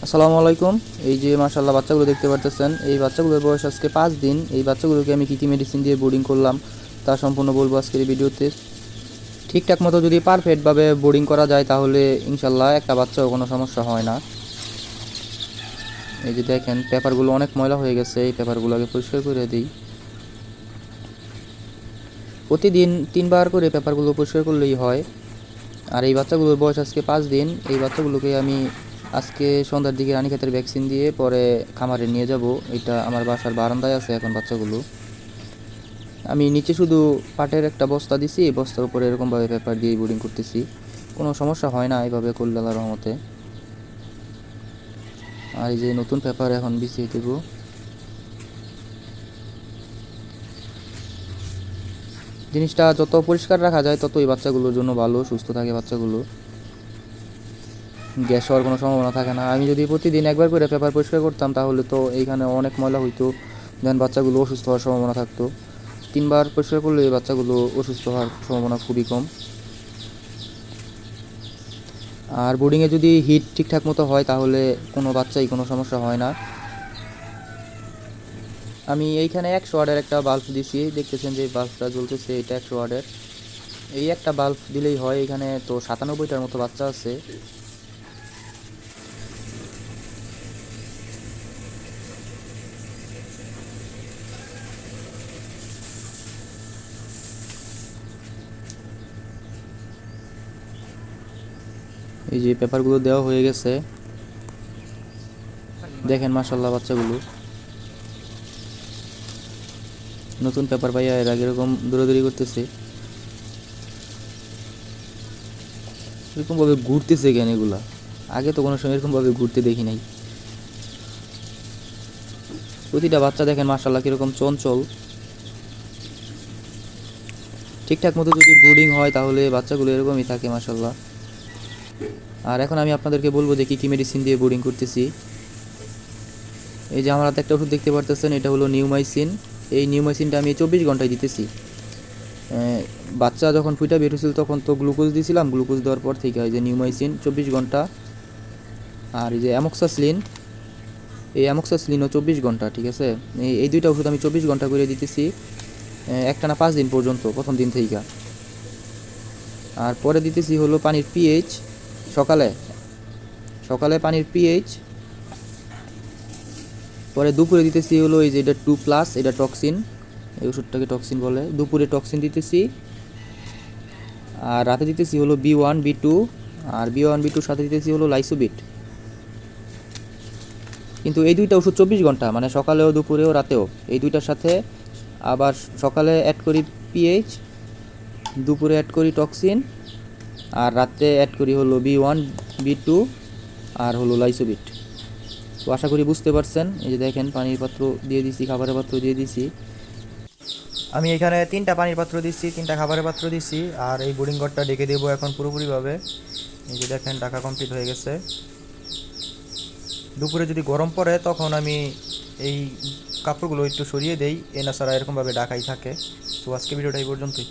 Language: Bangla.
আসসালামু আলাইকুম। এই যে মাশাআল্লাহ বাচ্চাগুলো দেখতে পারতেছেন, এই বাচ্চাগুলোর বয়স আজকে 5 দিন। এই বাচ্চাগুলোকে আমি কী কী মেডিসিন দিয়ে বোর্ডিং করলাম তা সম্পূর্ণ বলবো আজকের এই ভিডিওতে। ঠিকঠাক মতো যদি পারফেক্টভাবে বোর্ডিং করা যায় তাহলে ইনশাল্লাহ একটা বাচ্চাও কোনো সমস্যা হয় না। এই যে দেখেন পেপারগুলো অনেক ময়লা হয়ে গেছে, এই পেপারগুলোকে পরিষ্কার করে দিই। প্রতিদিন 3বার করে পেপারগুলো পরিষ্কার করলেই হয়। আর এই বাচ্চাগুলোর বয়স আজকে 5 দিন। এই বাচ্চাগুলোকে আমি আজকে সন্ধ্যার দিকে রানীক্ষেতের ভ্যাকসিন দিয়ে পরে খামারে নিয়ে যাব। এটা আমার বাসার বারান্দায় আছে এখন বাচ্চাগুলো। আমি নিচে শুধু পাটের একটা বস্তা দিছি, বস্তার উপরে এরকমভাবে পেপার দিয়ে বোর্ডিং করতেছি। কোনো সমস্যা হয় না এইভাবে করলে আল্লাহর রহমতে। আর এই যে নতুন পেপার এখন বিছিয়ে দেবো। জিনিসটা যত পরিষ্কার রাখা যায় ততই বাচ্চাগুলোর জন্য ভালো, সুস্থ থাকে বাচ্চাগুলো, গ্যাস হওয়ার কোনো সম্ভাবনা থাকে না। আমি যদি প্রতিদিন একবার করে পেপার পরিষ্কার করতাম তাহলে তো এইখানে অনেক ময়লা হইতো, দেন বাচ্চাগুলো অসুস্থ হওয়ার সম্ভাবনা থাকতো। 3বার পরিষ্কার করলে এই বাচ্চাগুলো অসুস্থ হওয়ার সম্ভাবনা খুবই কম। আর বোর্ডিংয়ে যদি হিট ঠিকঠাক মতো হয় তাহলে কোনো বাচ্চাই কোনো সমস্যা হয় না। আমি এইখানে 100 ওয়াটের একটা বাল্ব দিছি, দেখতেছেন যে বাল্বটা জ্বলতেছে, এটা 100 ওয়াটের। এই একটা বাল্ব দিলেই হয়। এখানে তো 97টার মতো বাচ্চা আছে। এই যে পেপারগুলো দেওয়া হয়ে গেছে, দেখেন মাশাআল্লাহ বাচ্চাগুলো নতুন পেপার পাইয়া এর আগে এরকম দৌড়াদৌড়ি করতেছে। এরকমভাবে ঘুরতেছে কেন এগুলা? আগে তো কোনো সময় এরকমভাবে ঘুরতে দেখি নাই। প্রতিটা বাচ্চা দেখেন মাশাআল্লাহ কীরকম চঞ্চল। ঠিকঠাক মতো যদি ব্রুডিং হয় তাহলে বাচ্চাগুলো এরকমই থাকে মাশাআল্লাহ। আর এখন আমি আপনাদেরকে বলবো যে কী কী মেডিসিন দিয়ে ব্রুডিং করতেছি। এই যে আমার হাতে একটা ওষুধ দেখতে পারতেছেন, এটা হলো নিউমাইসিন। এই নিউমাইসিনটা আমি 24 ঘন্টায় দিতেছি। বাচ্চা যখন ফুইটা বের হয়েছিল তখন তো গ্লুকোজ দিয়েছিলাম, গ্লুকোজ দেওয়ার পর থেকে এই যে নিউমাইসিন 24 ঘন্টা। আর এই যে অ্যামোক্সাসিলিন, এই অ্যামোক্সাসিলিনও 24 ঘন্টা, ঠিক আছে। এই দুইটা ওষুধ আমি 24 ঘন্টা করে দিতেছি, একটানা 5 দিন পর্যন্ত, প্রথম দিন থেকে। আর পরে দিতেছি হলো পানির পিএইচ, সকালে সকালে পানির পিএইচ। পরে দুপুরে দিতেছি হলো এই যে এটা 2+, এটা টক্সিন, এই ওষুধটাকে টক্সিন বলে। দুপুরে টক্সিন দিতেছি। আর রাতে দিতেছি হলো B1 B2, আর B1 B2 সাথে দিতেছি হলো লাইসোবিট। কিন্তু এই দুইটা ওষুধ 24 ঘন্টা, মানে সকালেও দুপুরেও রাতেও, এই দুইটার সাথে আবার সকালে অ্যাড করি পিএইচ, দুপুরে অ্যাড করি টক্সিন, আর রাতে অ্যাড করি হলো B1 B2 আর হলো লাইসোবিট। তো আশা করি বুঝতে পারছেন। এই যে দেখেন পানির পাত্র দিয়ে দিছি, খাবারের পাত্র দিয়ে দিছি। আমি এখানে 3টা পানির পাত্র দিচ্ছি, 3টা খাবারের পাত্র দিচ্ছি। আর এই বোর্ডিং ঘরটা ডেকে দেবো এখন পুরোপুরিভাবে। এই যে দেখেন ঢাকা কমপ্লিট হয়ে গেছে। দুপুরে যদি গরম পড়ে তখন আমি এই কাপড়গুলো একটু সরিয়ে দেই, এ না ছাড়া এরকমভাবে ঢাকাই থাকে। তো আজকে ভিডিওটা এই পর্যন্তই।